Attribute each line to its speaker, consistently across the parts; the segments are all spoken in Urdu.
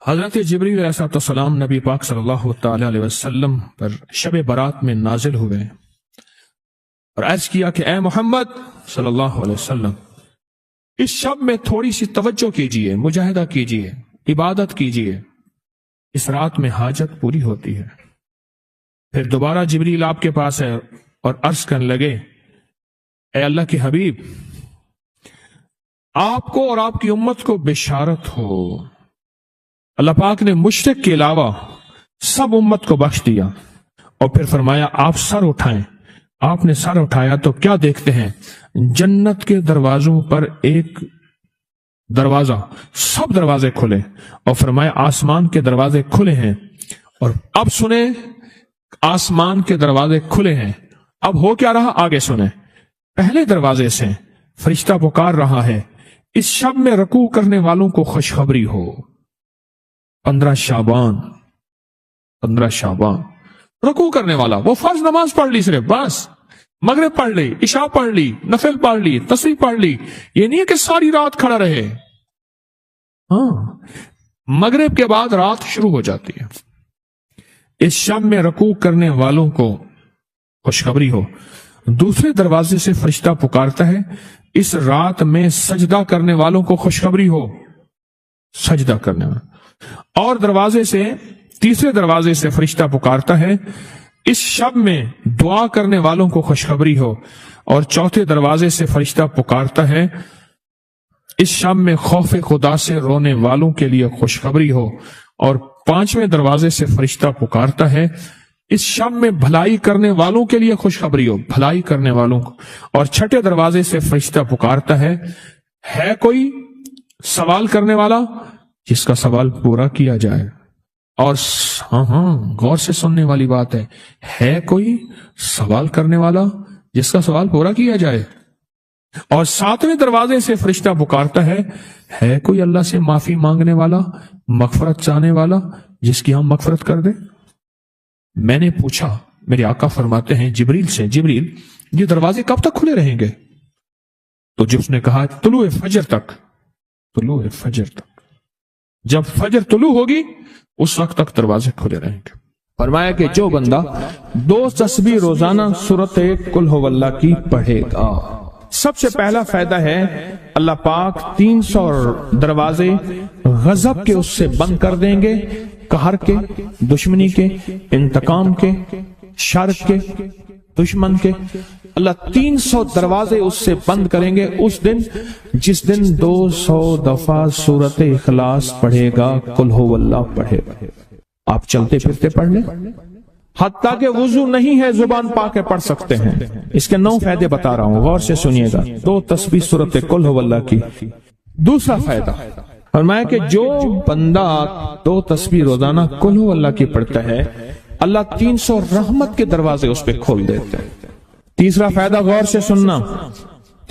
Speaker 1: حضرت جبریل علیہ السلام نبی پاک صلی اللہ تعالی علیہ وسلم پر شب برات میں نازل ہوئے اور عرض کیا کہ اے محمد صلی اللہ علیہ وسلم، اس شب میں تھوڑی سی توجہ کیجئے، مجاہدہ کیجئے، عبادت کیجئے، اس رات میں حاجت پوری ہوتی ہے۔ پھر دوبارہ جبریل آپ کے پاس ہے اور عرض کرنے لگے، اے اللہ کے حبیب، آپ کو اور آپ کی امت کو بشارت ہو، اللہ پاک نے مشرک کے علاوہ سب امت کو بخش دیا۔ اور پھر فرمایا آپ سر اٹھائیں۔ آپ نے سر اٹھایا تو کیا دیکھتے ہیں؟ جنت کے دروازوں پر ایک دروازہ، سب دروازے کھلے، اور فرمایا آسمان کے دروازے کھلے ہیں۔ اور اب سنیں، آسمان کے دروازے کھلے ہیں، اب ہو کیا رہا آگے سنیں۔ پہلے دروازے سے فرشتہ پکار رہا ہے، اس شب میں رکوع کرنے والوں کو خوشخبری ہو۔ 15 شعبان رکوع کرنے والا، وہ فرض نماز پڑھ لی، صرف بس مغرب پڑھ لی، عشاء پڑھ لی، نفل پڑھ لی، تسبیح پڑھ لی، یہ نہیں ہے کہ ساری رات کھڑا رہے۔ ہاں، مغرب کے بعد رات شروع ہو جاتی ہے۔ اس شب میں رکوع کرنے والوں کو خوشخبری ہو۔ دوسرے دروازے سے فرشتہ پکارتا ہے، اس رات میں سجدہ کرنے والوں کو خوشخبری ہو، سجدہ کرنے والوں۔ اور تیسرے دروازے سے فرشتہ پکارتا ہے، اس شب میں دعا کرنے والوں کو خوشخبری ہو۔ اور چوتھے دروازے سے فرشتہ پکارتا ہے، اس شب میں خوف خدا سے رونے والوں کے لیے خوشخبری ہو۔ اور 5ویں دروازے سے فرشتہ پکارتا ہے، اس شب میں بھلائی کرنے والوں کے لیے خوشخبری ہو، بھلائی کرنے والوں کو۔ اور 6 دروازے سے فرشتہ پکارتا ہے کوئی سوال کرنے والا جس کا سوال پورا کیا جائے۔ اور ہاں غور سے سننے والی بات ہے کوئی سوال کرنے والا جس کا سوال پورا کیا جائے۔ اور 7ویں دروازے سے فرشتہ پکارتا ہے کوئی اللہ سے معافی مانگنے والا، مغفرت چاہنے والا جس کی ہم مغفرت کر دیں۔ میں نے پوچھا، میرے آقا فرماتے ہیں جبریل سے، جبریل یہ دروازے کب تک کھلے رہیں گے؟ تو جب اس نے کہا طلوع فجر تک، طلوع فجر تک، جب فجر طلوع ہوگی اس وقت تک دروازے کھلے رہیں گے۔ فرمایا کہ جو بندہ 2 تسبیح روزانہ سورۃ قل ھو اللہ کی پڑھے گا، سب سے پہلا فائدہ ہے اللہ پاک 300 دروازے غضب کے اس سے بند کر دیں گے، قہر کے، دشمنی کے، انتقام کے، شر کے، دشمن کے۔ اللہ 300 دروازے اس سے بند کریں گے اس دن جس دن 200 دفعہ سورۃ اخلاص پڑھے گا، قل ھو اللہ پڑھے گا۔ آپ چلتے پھرتے پڑھ لیں، حتیٰ کہ وضو نہیں ہے زبان پاک کے پڑھ سکتے ہیں۔ اس کے 9 فائدے بتا رہا ہوں، غور سے سنیے گا۔ 2 تسبیح سورۃ قل ھو اللہ کی۔ دوسرا فائدہ فرمایا کہ جو بندہ 2 تسبیح روزانہ قل ھو اللہ کی پڑھتا ہے، اللہ 300 رحمت کے دروازے اس پہ کھول دیتے ہیں۔ تیسرا فائدہ غور سے سننا،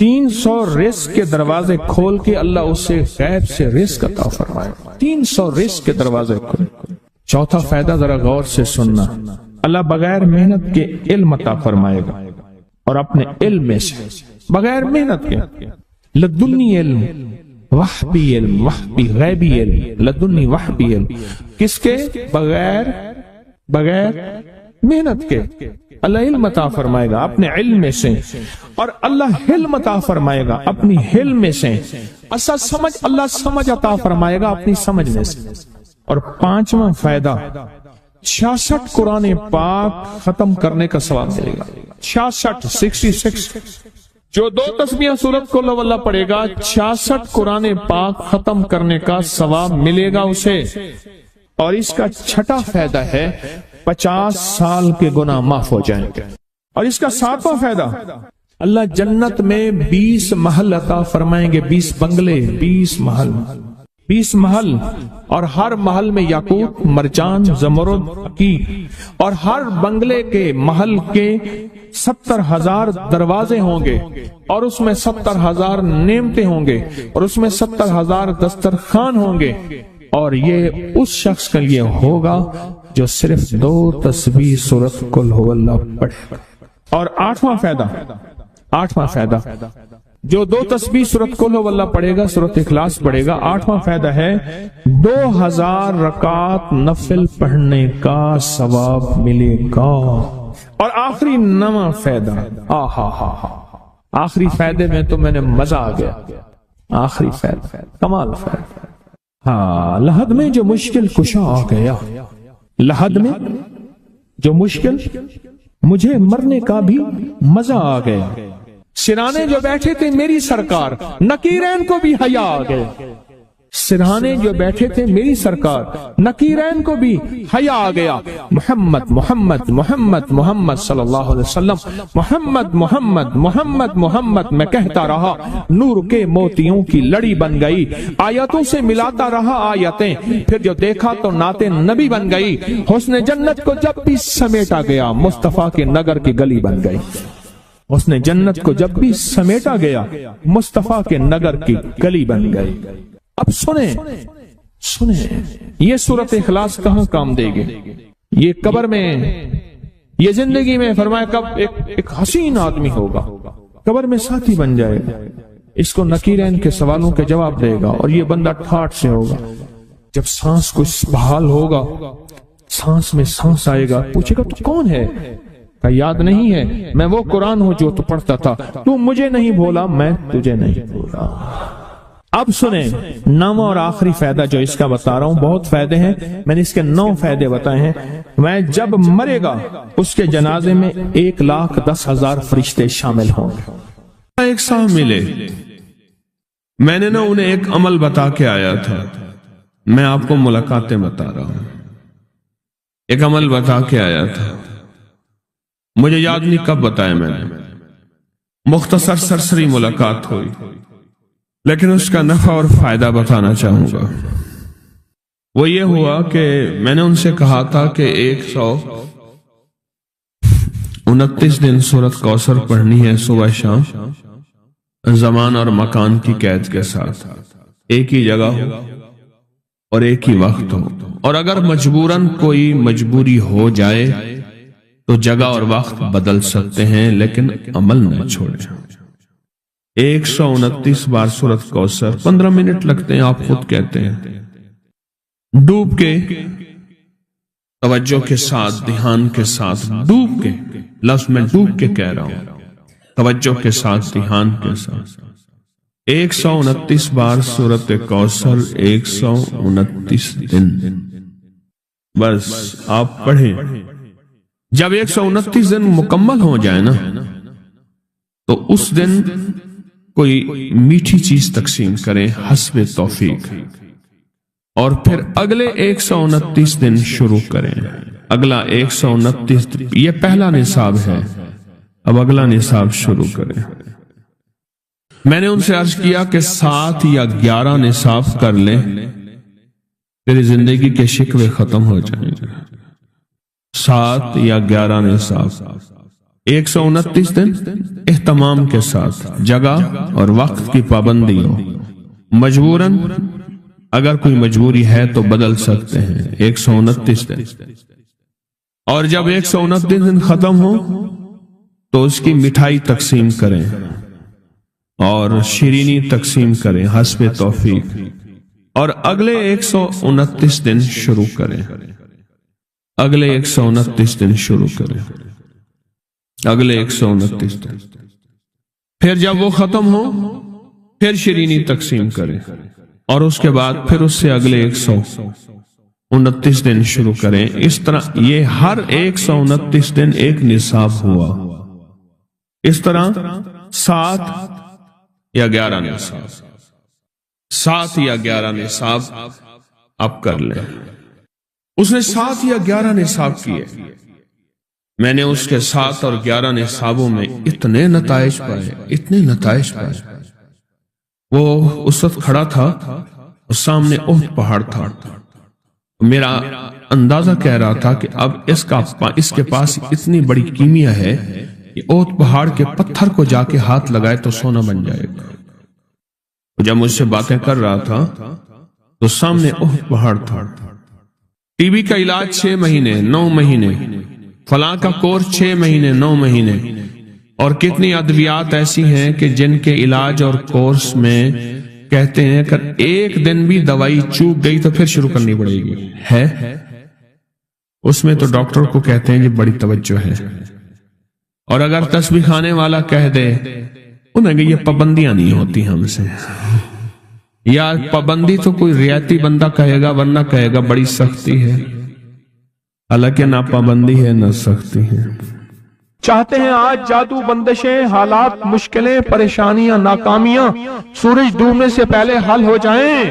Speaker 1: 300 رزق کے دروازے کھول کے اللہ اس سے غیب سے رزق عطا فرمائے، 300 رزق کے دروازے کھول۔ چوتھا فائدہ ذرا غور سے سننا، اللہ بغیر محنت کے علم عطا فرمائے گا، اور اپنے علم میں سے بغیر محنت کے، لدنی علم، وحبی علم، وحبی غیبی علم، لدنی وحبی علم، کس کے؟ بغیر محنت کے اللہ علم عطا فرمائے گا اپنے علم میں سے، اور اللہ حلم عطا فرمائے گا اپنی حلم میں سے، اللہ سمجھ عطا فرمائے گا اپنی سمجھ میں سے۔ اور 5واں فائدہ 66 قرآن پاک ختم کرنے کا ثواب ملے گا۔ 66 جو 2 تسبیح سورۃ قل ھو اللہ پڑھے گا، 66 قرآن پاک ختم کرنے کا ثواب ملے گا اسے۔ اور اس کا 6واں فائدہ ہے 50 سال کے گناہ معاف ہو جائیں گے۔ اور اس کا 7واں فائدہ، اللہ جنت میں 20 محل عطا فرمائیں گے، 20 بنگلے، 20 محل، اور ہر محل میں یاقوت، مرجان، زمرد کی، اور ہر بنگلے کے محل کے 70,000 دروازے ہوں گے، اور اس میں 70,000 نعمتیں ہوں گے، اور اس میں 70,000 دسترخوان ہوں گے۔ اور یہ اس شخص کے لیے ہوگا جو صرف 2 تسبیح سورۃ قل ھو اللہ پڑھے۔ اور 8واں فائدہ جو 2 تسبیح سورۃ قل ہو اللہ پڑھے گا، سورۃ اخلاص پڑھے گا، 8واں فائدہ ہے 2000 رکعت نفل پڑھنے کا ثواب ملے گا۔ اور آخری 9واں فائدہ، آخری فائدے میں تو میں نے مزہ آ گیا، آخری فائدہ کمال فائدہ۔ ہاں، لحد میں جو مشکل کشا آ گیا، لحد میں جو مشکل، مجھے مرنے کا بھی مزہ آ گیا۔ سرانے جو بیٹھے تھے میری سرکار، نکیرین کو بھی حیا آ گئے۔ سرہانے جو بیٹھے تھے میری سرکار، نکیرین کو بھی حیا آ گیا۔ محمد محمد محمد محمد صلی اللہ علیہ وسلم، محمد محمد محمد محمد میں کہتا رہا، نور کے موتیوں کی لڑی بن گئی۔ آیتوں سے ملاتا رہا آیتیں، پھر جو دیکھا تو نعت نبی بن گئی۔ حسن جنت کو جب بھی سمیٹا گیا، مصطفیٰ کے نگر کی گلی بن گئی۔ اس نے جنت کو جب بھی سمیٹا گیا، مصطفیٰ کے نگر کی گلی بن گئی۔ اب سنیں یہ سورۃ اخلاص کہاں کام دے گی؟ یہ قبر میں، یہ زندگی میں، فرمایا کب ایک حسین آدمی ہوگا، قبر میں ساتھی بن جائے گا، اس کو نکیرین کے سوالوں کے جواب دے گا، اور یہ بندہ ٹھاٹ سے ہوگا۔ جب سانس کچھ بحال ہوگا، سانس میں سانس آئے گا، پوچھے گا تو کون ہے؟ کہ یاد نہیں ہے، میں وہ قرآن ہوں جو تو پڑھتا تھا، تو مجھے نہیں بھولا، میں تجھے نہیں بھولا۔ اب سنیں 9واں اور آخری فائدہ جو اس کا بتا رہا ہوں، بہت فائدے ہیں، میں نے اس کے 9 فائدے بتائے ہیں۔ میں جب مرے گا اس کے جنازے میں 1,10,000 فرشتے شامل ہوں گے۔
Speaker 2: ایک صاحب ملے، میں نے انہیں ایک عمل بتا کے آیا تھا، میں آپ کو ملاقاتیں بتا رہا ہوں۔ ایک عمل بتا کے آیا تھا، مجھے یاد نہیں کب بتایا میں نے، مختصر سرسری ملاقات ہوئی، لیکن اس کا نفع اور فائدہ بتانا چاہوں گا۔ وہ یہ ہوا کہ میں نے ان سے کہا تھا کہ 129 دن سورۃ کوثر پڑھنی ہے صبح شام، زمان اور مکان کی قید کے ساتھ، ایک ہی جگہ ہو اور ایک ہی وقت ہو، اور اگر مجبوراً کوئی مجبوری ہو جائے تو جگہ اور وقت بدل سکتے ہیں، لیکن عمل نہ چھوڑیں۔ 129 بار سورۃ کوثر، 15 منٹ لگتے ہیں، آپ خود کہتے ہیں، ڈوب کے، توجہ کے ساتھ، دھیان کے ساتھ، ڈوب کے، لفظ میں ڈوب کے کہہ رہا ہوں، توجہ کے ساتھ، دھیان کے ساتھ۔ 129 بار سورۃ کوثر، 129 دن، بس آپ پڑھیں۔ جب 129 دن مکمل ہو جائے نا، تو اس دن کوئی میٹھی چیز تقسیم کریں حسب توفیق، اور پھر اگلے 129 دن شروع کریں۔ اگلا 129 دن، یہ پہلا نصاب ہے، اب اگلا نصاب شروع کریں۔ میں نے ان سے عرض کیا کہ 7 یا 11 نصاب کر لیں، تیری زندگی کے شکوے ختم ہو جائیں گے۔ 7 یا 11 نصاب، 129 دن اہتمام کے ساتھ، جگہ اور وقت کی پابندی ہو، مجبوراً اگر کوئی مجبوری ہے تو بدل سکتے ہیں۔ 129 دن، اور جب 129 دن ختم ہو تو اس کی مٹھائی تقسیم کریں اور شیرینی تقسیم کریں حسب توفیق، اور اگلے 129 دن شروع کریں۔ اگلے 129 دن شروع کریں، اگلے 129 دن، پھر جب وہ ختم ہو پھر شیرینی تقسیم کریں، اور اس کے بعد پھر اس سے اگلے 129 دن شروع کریں۔ اس طرح یہ ہر 129 دن ایک نصاب ہوا۔ اس طرح 7 یا 11 نصاب، 7 یا 11 نصاب آپ کر لیں۔ اس نے 7 یا 11 نصاب کیے، میں نے اس کے 7 اور 11 نصابوں میں اتنے نتائج پائے، اتنے نتائج پائے۔ وہ اس وقت کھڑا تھا اور سامنے احد پہاڑ تھا، میرا اندازہ کہہ رہا تھا کہ اب اس کے پاس اتنی بڑی کیمیا ہے کہ احد پہاڑ کے پتھر کو جا کے ہاتھ لگائے تو سونا بن جائے گا۔ جب مجھ سے باتیں کر رہا تھا تو سامنے احد پہاڑ تھا۔ ٹی بی کا علاج 6 مہینے 9 مہینے، فلاں کا کورس 6 مہینے 9 مہینے، اور کتنی ادویات ایسی ہیں کہ جن کے علاج اور کورس میں کہتے ہیں کہ ایک دن بھی دوائی چوک گئی تو پھر شروع کرنی پڑے گی ہے، اس میں تو ڈاکٹر کو کہتے ہیں یہ بڑی توجہ ہے۔ اور اگر تسبیح خانے والا کہہ دے انہیں کہ یہ پابندیاں نہیں ہوتی ہم سے، یا پابندی تو کوئی رعایتی بندہ کہے گا، ورنہ کہے گا بڑی سختی ہے، حالانکہ نہ پابندی ہے نہ سختی ہے۔
Speaker 1: چاہتے ہیں آج جادو، بندشیں، حالات، مشکلیں، پریشانیاں، ناکامیاں سورج ڈوبنے سے پہلے حل ہو جائیں،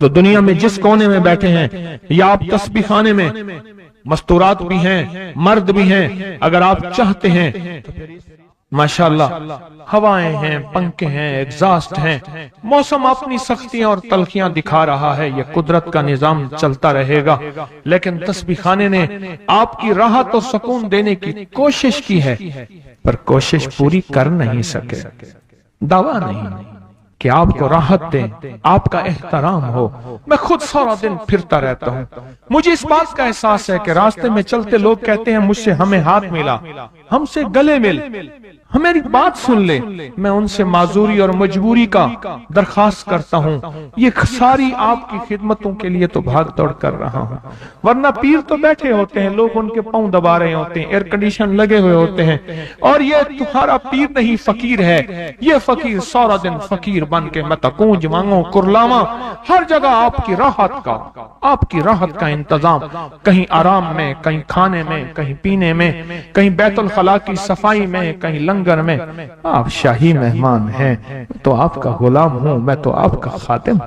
Speaker 1: تو دنیا میں جس کونے میں بیٹھے ہیں، یا آپ تسبیح خانے میں، مستورات بھی ہیں، مرد بھی ہیں، اگر آپ چاہتے ہیں تو ماشاءاللہ ہوائیں ہیں، پنکھے ہیں، ایگزاسٹ ہیں، موسم اپنی سختیاں اور تلخیاں دکھا رہا ہے، یہ قدرت کا نظام چلتا رہے گا، لیکن تسبیح خانے نے آپ کی راحت اور سکون دینے کی کوشش کی ہے، پر کوشش پوری کر نہیں سکے۔ دعویٰ نہیں کہ آپ کو راحت دیں، آپ کا احترام ہو۔ میں خود سارا دن پھرتا رہتا ہوں، مجھے اس بات کا احساس ہے کہ راستے میں چلتے لوگ کہتے ہیں مجھ سے ہمیں ہاتھ ملا، ہم سے گلے مل، میری بات سن لے، میں ان سے معذوری اور مجبوری کا درخواست کرتا ہوں۔ یہ ساری آپ کی خدمتوں کے لیے تو بھاگ دوڑ کر رہا ہوں، ورنہ پیر تو بیٹھے ہوتے ہیں، لوگ ان کے پاؤں دبا رہے ہوتے ہیں، ایئر کنڈیشن لگے ہوئے ہوتے ہیں، اور یہ تمہارا پیر نہیں فقیر ہے، یہ فقیر سارا دن فقیر بن کے متکونج مانگو کرلاواں، ہر جگہ آپ کی راحت کا انتظام، کہیں آرام میں، کہیں کھانے میں، کہیں پینے میں، کہیں بیت الخلاء کی صفائی میں، کہیں لنگر میں۔ آپ شاہی مہمان ہیں تو آپ کا غلام ہوں، میں تو آپ کا خادم۔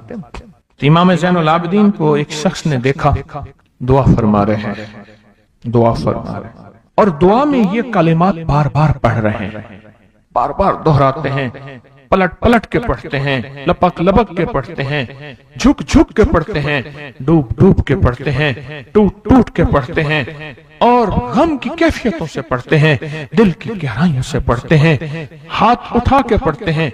Speaker 1: امام زین العابدین کو ایک شخص نے دیکھا، دعا فرما رہے ہیں، اور دعا میں یہ کلمات بار بار پڑھ رہے ہیں، بار بار دہراتے ہیں، پلٹ پلٹ کے پڑھتے ہیں، لپک لپک کے پڑھتے ہیں، جھک جھک کے پڑھتے ہیں، ڈوب ڈوب کے پڑھتے ہیں، ٹوٹ ٹوٹ کے پڑھتے ہیں، اور غم کی کیفیتوں سے پڑھتے ہیں، دل کی گہرائیوں سے پڑھتے ہیں، ہاتھ اٹھا کے پڑھتے ہیں،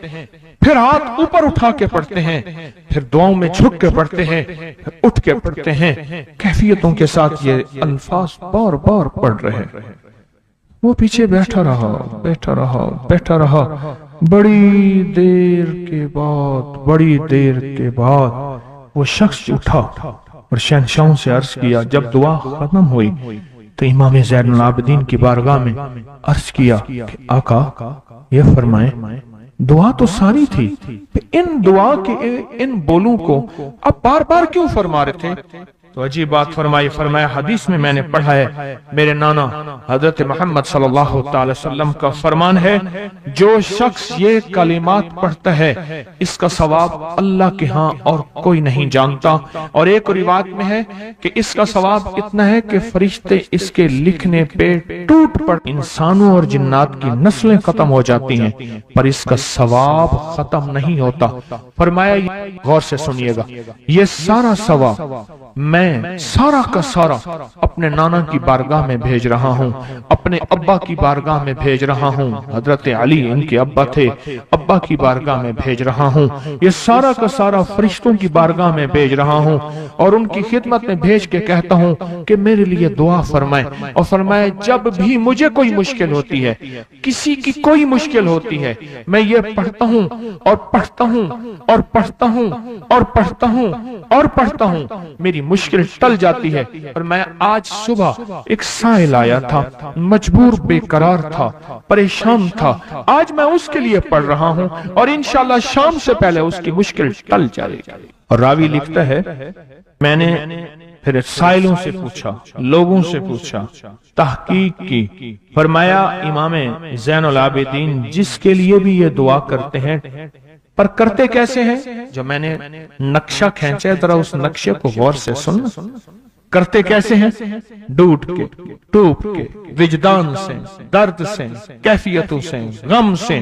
Speaker 1: پھر ہاتھ اوپر اٹھا کے پڑھتے ہیں، پھر دعاؤں میں جھک کے پڑھتے ہیں، پھر اٹھ کے پڑھتے ہیں، کیفیتوں کے ساتھ یہ الفاظ بار بار پڑھ رہے ہیں۔ وہ پیچھے بیٹھا رہا، بڑی دیر کے بعد وہ شخص اٹھا اور شہنشاہوں سے عرض کیا۔ جب دعا ختم ہوئی تو امام زین العابدین کی بارگاہ میں عرض کیا کہ آقا یہ فرمائیں، دعا تو ساری تھی، ان دعا کے ان بولوں کو اب بار بار کیوں فرما رہے تھے؟ تو عجیب بات فرمایا حدیث میں نے پڑھا ہے، میرے نانا حضرت محمد صلی اللہ تعالی وسلم کا فرمان ہے، جو شخص یہ کلمات پڑھتا ہے اس کا ثواب اللہ کے ہاں اور کوئی نہیں جانتا، اور ایک روایت میں ہے کہ اس کا ثواب اتنا ہے کہ فرشتے اس کے لکھنے پہ ٹوٹ پڑ، انسانوں اور جنات کی نسلیں ختم ہو جاتی ہیں پر اس کا ثواب ختم نہیں ہوتا۔ فرمایا غور سے سنیے گا، یہ سارا ثواب میں سارا کا سارا اپنے نانا کی بارگاہ میں بھیج رہا ہوں، اپنے ابا کی بارگاہ میں بھیج رہا ہوں، حضرت علی ان کے ابا تھے، ابا کی بارگاہ میں بھیج رہا ہوں، یہ سارا کا سارا فرشتوں کی بارگاہ میں بھیج رہا ہوں، اور ان کی خدمت میں بھیج کے کہتا ہوں کہ میرے لیے دعا فرمائیں، اور فرمائے جب بھی مجھے کوئی مشکل ہوتی ہے، کسی کی کوئی مشکل ہوتی ہے، میں یہ پڑھتا ہوں اور پڑھتا ہوں اور پڑھتا ہوں اور پڑھتا ہوں اور پڑھتا ہوں، میری مشکل ٹل جاتی ہے۔ اور میں آج صبح ایک سائل آیا تھا، مجبور بے قرار تھا، پریشان تھا، آج میں اس کے لیے پڑھ رہا ہوں اور انشاءاللہ شام سے پہلے اس کی مشکل ٹل جائے گی۔ اور راوی لکھتا ہے میں نے پھر سائلوں سے پوچھا، لوگوں سے پوچھا، تحقیق کی، فرمایا امام زین العابدین جس کے لیے بھی یہ دعا کرتے ہیں، پر کرتے کیسے ہیں؟ جو میں نے نقشہ کھینچا ہے ذرا اس نقشے کو غور سے سننا۔ کرتے کیسے ہیں؟ ڈوٹ کے، ٹوپ کے، وجدان سے، درد سے، کیفیتوں سے، غم سے،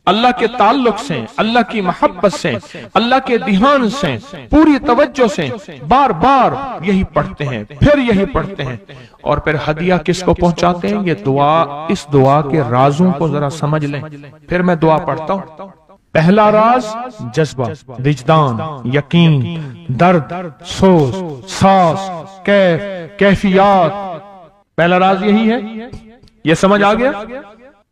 Speaker 1: اللہ کے تعلق سے، اللہ کی محبت سے، اللہ کے دھیان سے، پوری توجہ سے، بار بار یہی پڑھتے ہیں، پھر یہی پڑھتے ہیں، اور پھر ہدیہ کس کو پہنچاتے ہیں؟ یہ دعا، اس دعا کے رازوں کو ذرا سمجھ لیں۔ پھر میں دعا پڑھتا ہوں۔ پہلا راز جذبہ، وجدان، یقین، درد، سوز، ساس، کیفیات، پہلا راز یہی ہے۔ یہ سمجھ آ گیا؟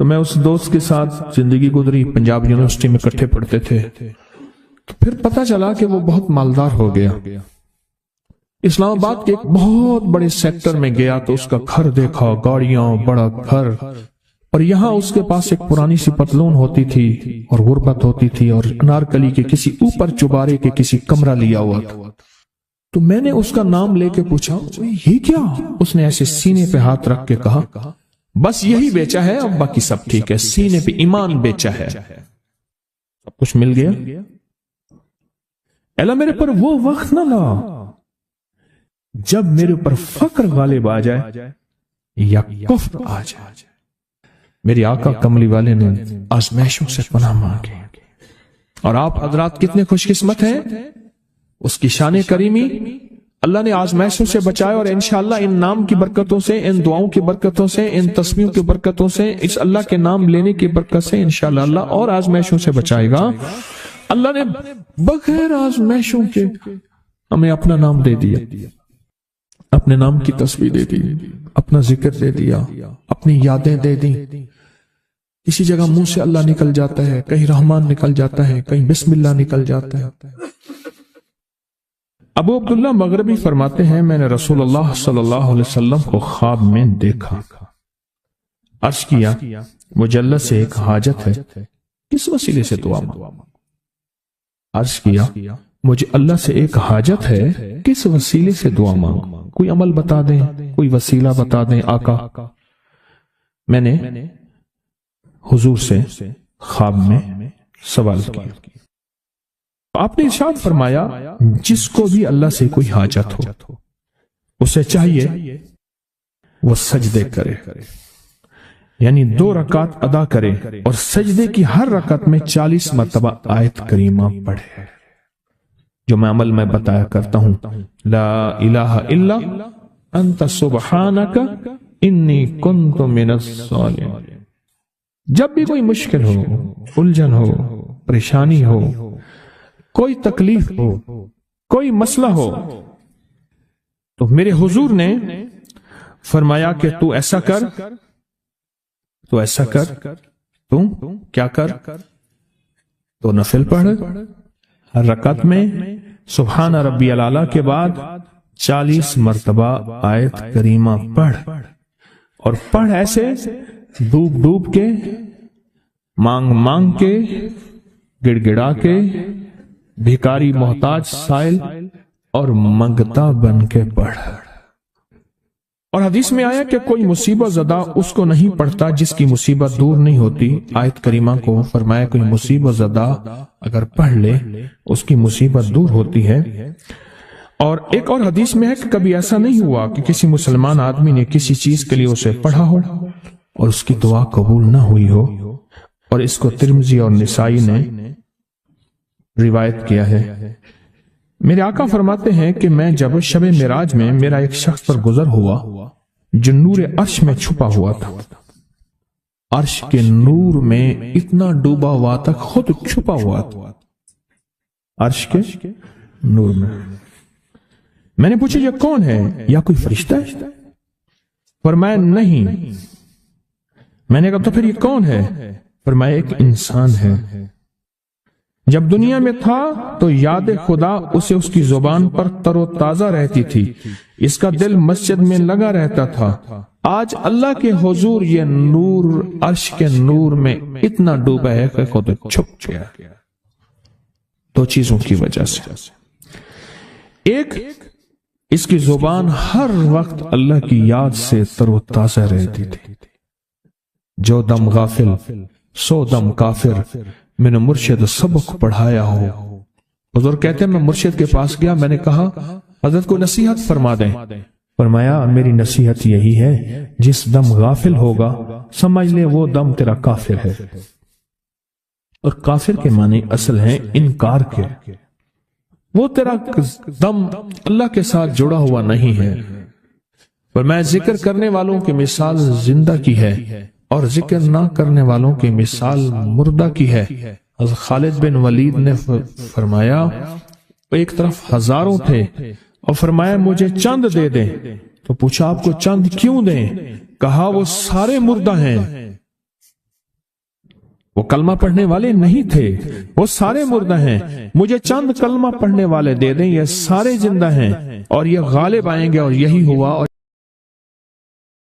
Speaker 3: تو میں اس دوست کے ساتھ زندگی گزری، پنجاب یونیورسٹی میں اکٹھے پڑھتے تھے. تو پھر پتا چلا کہ وہ بہت مالدار ہو گیا. اسلام آباد کے ایک بہت بڑے سیکٹر میں گیا تو اس کا گھر دیکھا، گاڑیاں، بڑا گھر، اور یہاں اس کے پاس ایک پرانی سی پتلون ہوتی تھی اور غربت ہوتی تھی، اور انارکلی کے کسی اوپر چبارے کے کسی کمرہ لیا ہوا تھا. تو میں نے اس کا نام لے کے پوچھا یہ کیا؟ اس نے ایسے سینے پہ ہاتھ رکھ کے کہا بس یہی بیچا ہے، اب باقی سب ٹھیک ہے. سینے پہ ایمان بیچا ہے، سب کچھ مل گیا. اللہ میرے پر وہ وقت نہ لا جب میرے اوپر فقر غالب آ جائے یا کفر آ جائے. میری آقا کملی والے نے آزمائشوں سے پناہ مانگی، اور آپ حضرات کتنے خوش قسمت ہیں. اس کی شان کریمی اللہ نے آزمائشوں سے بچائے، اور انشاءاللہ ان نام کی برکتوں سے، ان دعاؤں کی برکتوں سے، ان تسبیحوں کی برکتوں سے، اس اللہ کے نام لینے کی برکت سے انشاءاللہ اللہ اور آزمائشوں سے بچائے گا. اللہ نے بغیر آزمائشوں کے ہمیں اپنا نام دے دیا، اپنے نام کی تسبیح دے دی، اپنا ذکر دے دیا، اپنی یادیں دے دی. کسی جگہ منہ سے اللہ نکل جاتا ہے، کہیں رحمان نکل جاتا ہے، کہیں بسم اللہ نکل جاتا ہے. ابو عبداللہ مغربی فرماتے ہیں میں نے رسول اللہ صلی اللہ علیہ وسلم کو خواب میں دیکھا. عرض کیا مجھے اللہ سے ایک حاجت ہے، کس وسیلے سے دعا مانگوں؟ عرض کیا مجھے اللہ سے ایک حاجت ہے، کس وسیلے سے دعا مانگوں؟ کوئی عمل بتا دیں، کوئی وسیلہ بتا دیں آقا. میں نے حضور سے خواب میں سوال کیا. آپ نے ارشاد فرمایا جس کو بھی اللہ سے کوئی حاجت ہو اسے چاہیے وہ سجدے کرے، یعنی 2 رکعت ادا کرے، اور سجدے کی ہر رکعت میں 40 مرتبہ آیت کریمہ پڑھے، جو میں عمل میں بتایا کرتا ہوں. لا الہ الا انت سبحانک انی کنت من الظالمین. جب بھی کوئی مشکل ہو، الجھن ہو، پریشانی ہو، کوئی تکلیف ہو، کوئی مسئلہ ہو، تو میرے حضور نے فرمایا کہ تو ایسا کر، تو ایسا کر، تو کیا کر؟ تو نفل پڑھ، ہر رکعت میں سبحان ربی الاعلیٰ کے بعد 40 مرتبہ آیت کریمہ پڑھ، اور پڑھ ایسے ڈوب ڈوب کے، مانگ مانگ کے، گڑ گڑا کے، بھیکاری محتاج سائل اور منگتا بن کے پڑھ. اور حدیث میں آیا کہ کوئی مصیبت زدہ اس کو نہیں پڑھتا جس کی مصیبت دور نہیں ہوتی. آیت کریمہ کو فرمایا کوئی مصیبت زدہ اگر پڑھ لے اس کی مصیبت دور ہوتی ہے. اور ایک اور حدیث میں ہے کہ کبھی ایسا نہیں ہوا کہ کسی مسلمان آدمی نے کسی چیز کے لیے اسے پڑھا ہو اور اس کی دعا قبول نہ ہوئی ہو. اور اس کو ترمذی اور نسائی نے روایت کیا ہے. میرے آقا فرماتے ہیں کہ میں جب شب معراج میں میرا ایک شخص پر گزر ہوا جو نور عرش میں چھپا ہوا تھا. عرش کے نور میں اتنا ڈوبا ہوا تھا، خود چھپا ہوا تھا عرش کے نور میں. میں نے پوچھا یہ کون ہے؟ یا کوئی فرشتہ ہے؟ فرمایا نہیں. میں نے کہا تو پھر یہ کون ہے؟ فرمایا ایک انسان ہے. جب دنیا میں تھا تو یاد خدا اسے اس کی زبان پر تر و تازہ رہتی تھی، اس کا دل مسجد میں لگا رہتا تھا. آج اللہ کے حضور یہ نور عرش کے نور میں اتنا ڈوبا ہے کہ خود چھپ گیا. 2 چیزوں کی وجہ سے. ایک، اس کی زبان ہر وقت اللہ کی یاد سے تر و تازہ رہتی تھی. جو دم غافل سو دم کافر، میں نے مرشد سبق پڑھایا ہو. حضور کہتے ہیں میں مرشد کے پاس گیا، میں نے کہا حضرت کو نصیحت فرما دیں. فرمایا میری نصیحت یہی ہے جس دم غافل ہوگا سمجھ لے وہ دم تیرا کافر ہے. اور کافر کے معنی اصل ہیں انکار کے. وہ تیرا دم اللہ کے ساتھ جڑا ہوا نہیں ہے. فرمایا ذکر کرنے والوں کی مثال زندہ کی ہے اور ذکر نہ کرنے والوں کی مثال مردہ کی ہے. حضرت خالد بن ولید نے فرمایا ایک طرف ہزاروں تھے اور فرمایا مجھے چند دے دیں. تو پوچھا آپ کو چند کیوں دیں؟ کہا وہ سارے مردہ ہیں.
Speaker 2: وہ کلمہ پڑھنے والے نہیں تھے، وہ سارے مردہ ہیں، مجھے چند کلمہ پڑھنے والے دے دیں، یہ سارے زندہ ہیں اور یہ غالب آئیں گے، اور یہی ہوا۔ اور